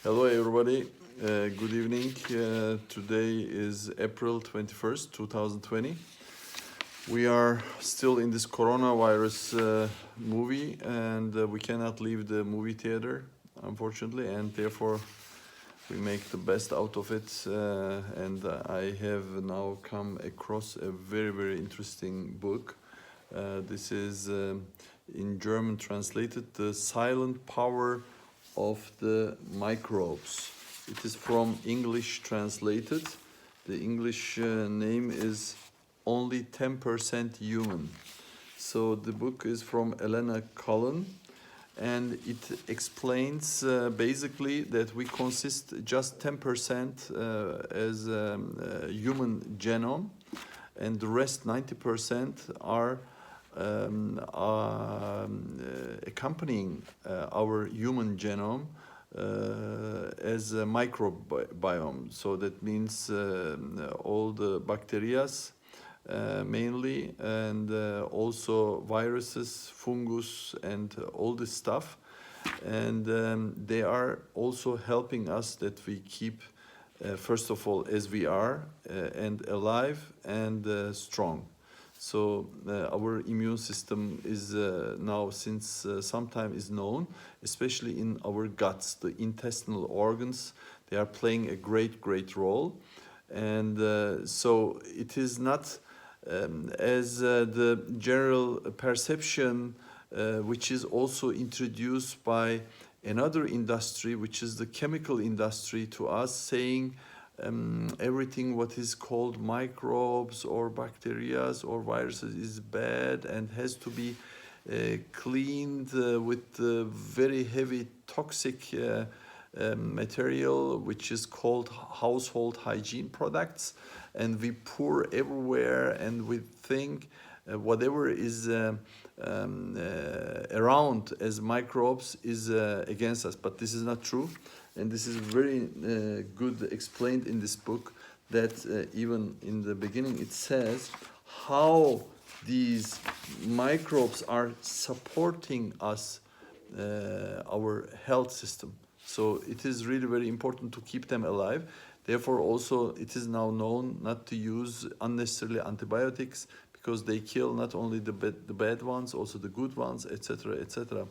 Hello everybody, good evening. Today is April 21st, 2020. We are still in this coronavirus movie and we cannot leave the movie theater, unfortunately, and therefore we make the best out of it. And I have now come across a very interesting book. This is in German translated, The Silent Power of the Microbes. It is from English translated. The English name is Only 10% Human. So the book is from Elena Cullen, and it explains basically that we consist just 10% as human genome, and the rest 90% are accompanying our human genome as a microbiome. So that means all the bacteria mainly, and also viruses, fungus, and all this stuff. And they are also helping us that we keep, first of all, as we are, and alive and strong. So our immune system is now, since some time, is known, especially in our guts, the intestinal organs. They are playing a great role. And so it is not as the general perception, which is also introduced by another industry, which is the chemical industry, to us, saying everything what is called microbes or bacteria or viruses is bad and has to be cleaned with very heavy toxic material, which is called household hygiene products, and we pour everywhere, and we think whatever is around as microbes is against us. But this is not true, and this is very good explained in this book, that even in the beginning it says how these microbes are supporting us, our health system. So it is really very important to keep them alive. Therefore also it is now known not to use unnecessarily antibiotics, because they kill not only the bad ones, also the good ones, etc., etc.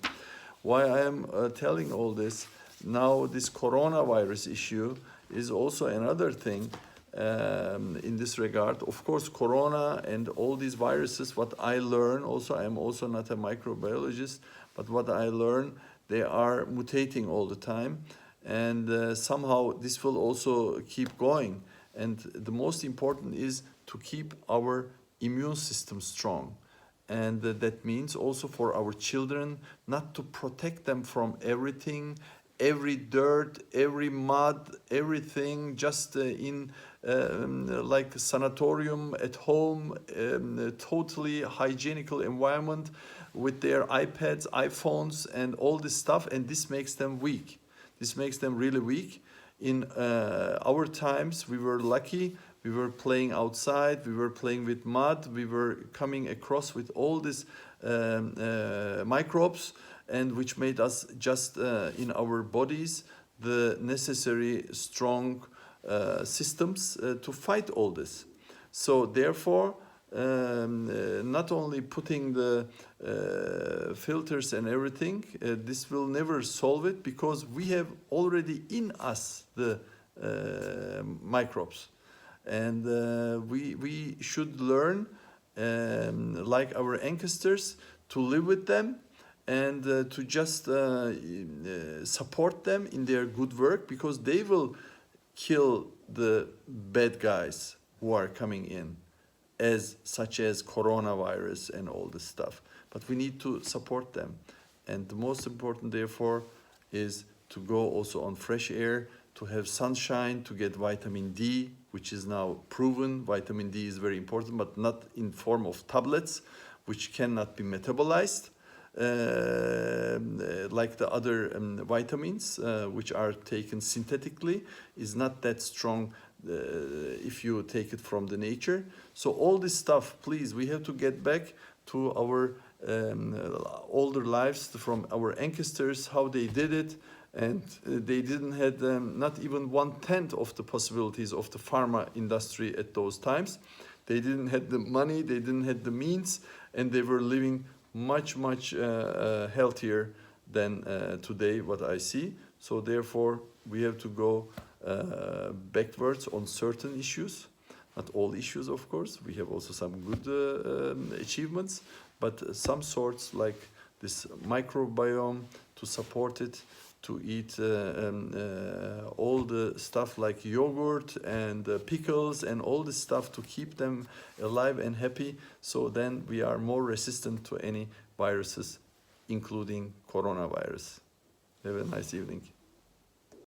Why I am telling all this, now this coronavirus issue is also another thing in this regard. Of course, corona and all these viruses, what I learn also, I am also not a microbiologist, but what I learn, they are mutating all the time, and somehow this will also keep going. And the most important is to keep our immune system strong. And that means also for our children, not to protect them from everything, every dirt, every mud, everything, just in like a sanatorium at home, totally hygienical environment with their iPads, iPhones, and all this stuff. And this makes them weak. This makes them really weak. In our times, we were lucky. We were playing outside, we were playing with mud, we were coming across with all these microbes, and which made us just in our bodies the necessary strong systems to fight all this. So therefore, not only putting the filters and everything, this will never solve it, because we have already in us the microbes. And we should learn, like our ancestors, to live with them, and to just support them in their good work, because they will kill the bad guys who are coming in, such as coronavirus and all this stuff. But we need to support them. And the most important, therefore, is to go also on fresh air, to have sunshine, to get vitamin D, which is now proven. Vitamin D is very important, but not in form of tablets, which cannot be metabolized, like the other vitamins, which are taken synthetically, is not that strong if you take it from the nature. So all this stuff, please, we have to get back to our older lives, from our ancestors, how they did it, and they didn't had not even 1/10 of the possibilities of the pharma industry at those times. They didn't have the money, they didn't have the means, and they were living much healthier than today, what I see. So therefore, we have to go backwards on certain issues, not all issues, of course. We have also some good achievements, but some sorts like this microbiome to support it, to eat all the stuff like yogurt and pickles and all this stuff to keep them alive and happy. So then we are more resistant to any viruses, including coronavirus. Have a nice evening.